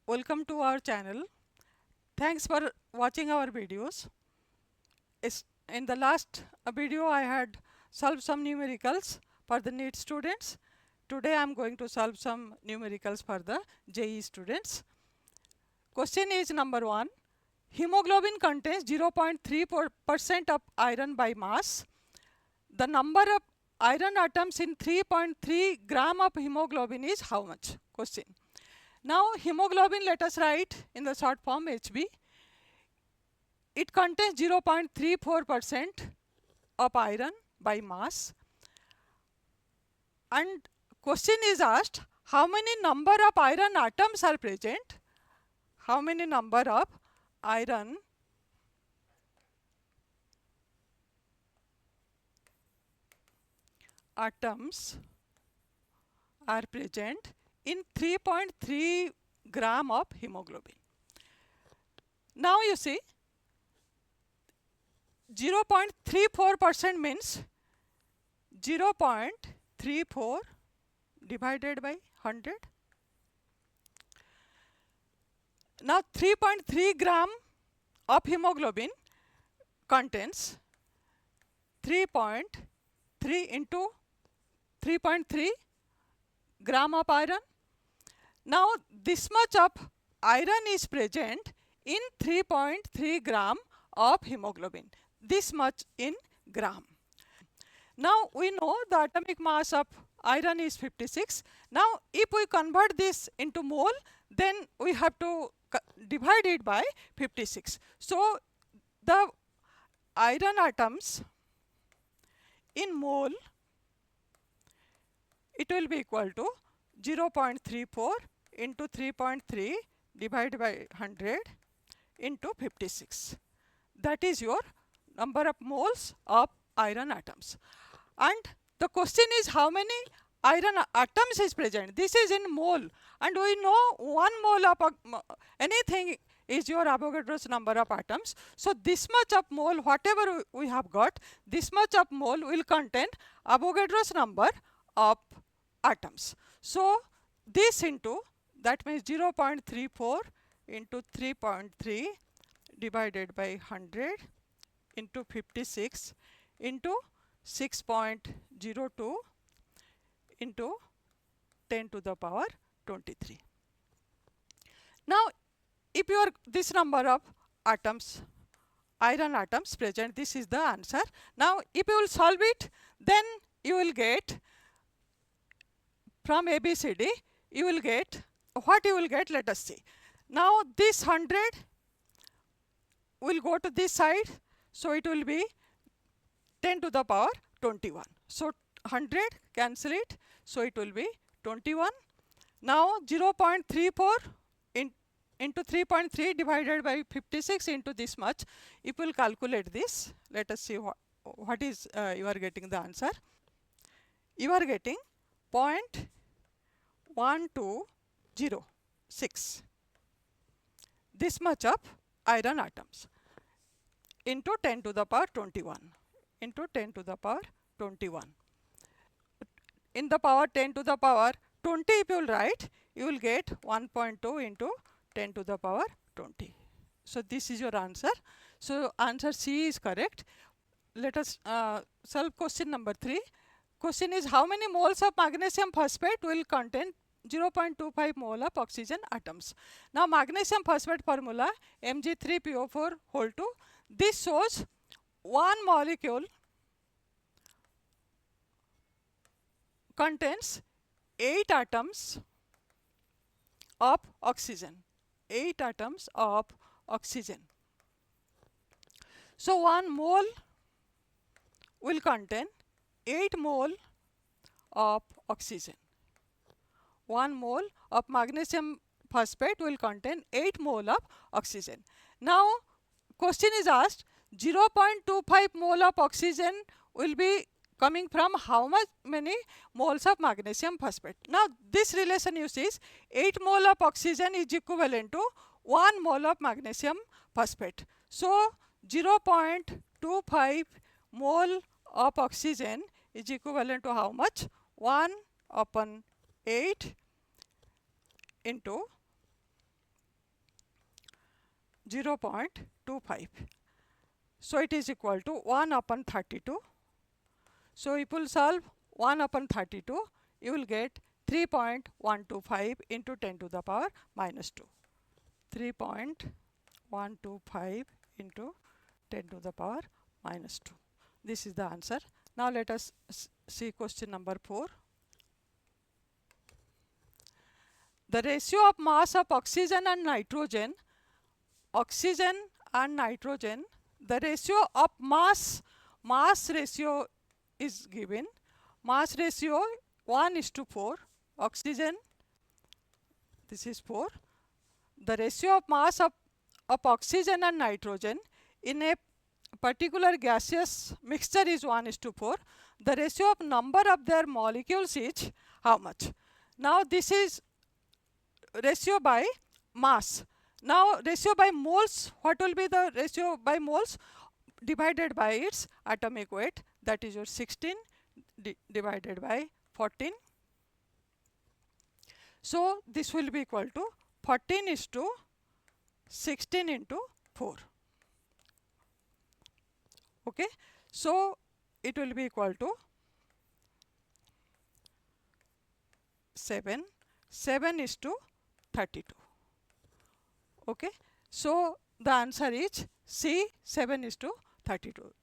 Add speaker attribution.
Speaker 1: welcome to our channel. Thanks for watching our videos. In the last video I had solved some numericals for the NEET students. Today I am going to solve some numericals for the JEE students. Question is number 1. Hemoglobin contains 0.3% of iron by mass. The number of iron atoms in 3.3 gram of hemoglobin is how much? Question. Now hemoglobin, let us write in the short form HB. It contains 0.34% of iron by mass, and question is asked how many number of iron atoms are present. How many number of iron atoms are present in 3.3 gram of hemoglobin. Now you see 0.34% means 0.34 divided by 100. Now 3.3 gram of hemoglobin contains 3.3 into 3.3 gram of iron. Now this much of iron is present in 3.3 gram of hemoglobin. This much in gram. Now we know the atomic mass of iron is 56. Now if we convert this into mole, then we have to divide it by 56. So the iron atoms in mole, it will be equal to 0.34 into 3.3 divided by 100 into 56. That is your number of moles of iron atoms. And the question is how many iron atoms is present. This is in mole, and we know 1 mole of anything is your Avogadro's number of atoms. So this much of mole, whatever we have got, this much of mole will contain Avogadro's number of atoms. So this into, that means 0.34 into 3.3 divided by 100 into 56 into 6.02 into 10 to the power 23. Now if you are this number of atoms, iron atoms present, this is the answer. Now if you will solve it, then you will get from ABCD, you will get, what you will get, let us see. Now this 100 will go to this side, so it will be 10 to the power 21. So 100 cancel it, so it will be 21. Now 0.34 into 3.3 divided by 56 into this much. If we will calculate this, let us see what is you are getting the answer. You are getting 0.1206. This much of iron atoms into 10 to the power 21 into 10 to the power 21. In the power 10 to the power 20, if you will write, you will get 1.2 into 10 to the power 20. So this is your answer. So answer C is correct. Let us solve question number 3. Question is how many moles of magnesium phosphate will contain 0.25 mole of oxygen atoms. Now magnesium phosphate formula Mg3PO4 whole 2. This shows one molecule contains 8 atoms of oxygen. 8 atoms of oxygen. So 1 mole will contain 8 mole of oxygen. 1 mole of magnesium phosphate will contain 8 mole of oxygen. Now question is asked 0.25 mole of oxygen will be coming from how many moles of magnesium phosphate. Now this relation you see is 8 mole of oxygen is equivalent to 1 mole of magnesium phosphate. So 0.25 mole of oxygen is equivalent to how much? 1 upon 8 into 0.25. So it is equal to 1 upon 32. So if you will solve 1 upon 32, you will get 3.125 into 10 to the power minus 2. 3.125 into 10 to the power minus 2. This is the answer. Now let us see question number 4. The ratio of mass of oxygen and nitrogen, the ratio of mass ratio is given. Mass ratio 1:4, oxygen, this is 4. The ratio of mass of oxygen and nitrogen in a particular gaseous mixture is 1:4. The ratio of number of their molecules is how much? Now this is ratio by mass. Now ratio by moles, what will be the ratio by moles? Divided by its atomic weight, that is your 16 divided by 14. So this will be equal to 14:16 into 4. Okay, so it will be equal to 7:32. Okay, so the answer is C, 7:32.